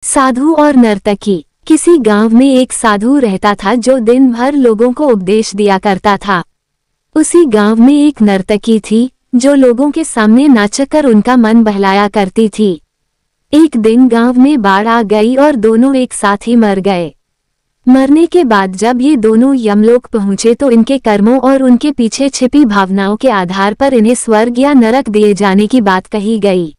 साधु और नर्तकी। किसी गांव में एक साधु रहता था जो दिन भर लोगों को उपदेश दिया करता था। उसी गांव में एक नर्तकी थी जो लोगों के सामने नाचकर उनका मन बहलाया करती थी। एक दिन गांव में बाढ़ आ गई और दोनों एक साथ ही मर गए। मरने के बाद जब ये दोनों यमलोक पहुंचे तो इनके कर्मों और उनके पीछे छिपी भावनाओं के आधार पर इन्हें स्वर्ग या नरक दिए जाने की बात कही गई।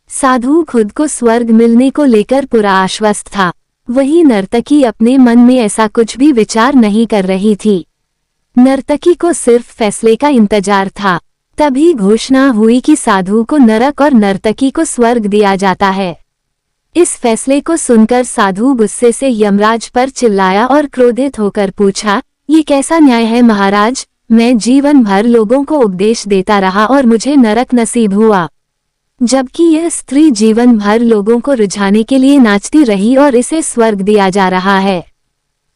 साधु खुद को स्वर्ग मिलने को लेकर पूरा आश्वस्त था, वहीं नर्तकी अपने मन में ऐसा कुछ भी विचार नहीं कर रही थी। नर्तकी को सिर्फ फैसले का इंतजार था। तभी घोषणा हुई कि साधु को नरक और नर्तकी को स्वर्ग दिया जाता है। इस फैसले को सुनकर साधु गुस्से से यमराज पर चिल्लाया और क्रोधित होकर पूछा, ये कैसा न्याय है महाराज? मैं जीवन भर लोगों को उपदेश देता रहा और मुझे नरक नसीब हुआ, जबकि यह स्त्री जीवन भर लोगों को रुझाने के लिए नाचती रही और इसे स्वर्ग दिया जा रहा है।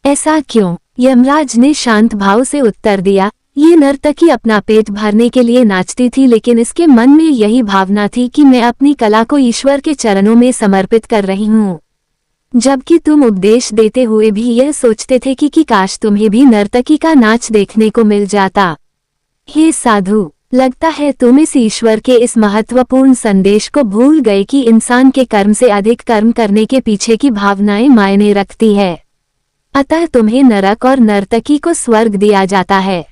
ऐसा क्यों? यमराज ने शांत भाव से उत्तर दिया, ये नर्तकी अपना पेट भरने के लिए नाचती थी, लेकिन इसके मन में यही भावना थी कि मैं अपनी कला को ईश्वर के चरणों में समर्पित कर रही हूँ, जबकि तुम उपदेश देते हुए भी यह सोचते थे कि काश तुम्हें भी नर्तकी का नाच देखने को मिल जाता। हे साधु, लगता है तुम इस ईश्वर के इस महत्वपूर्ण संदेश को भूल गए कि इंसान के कर्म से अधिक कर्म करने के पीछे की भावनाएं मायने रखती है। अतः तुम्हें नरक और नर्तकी को स्वर्ग दिया जाता है।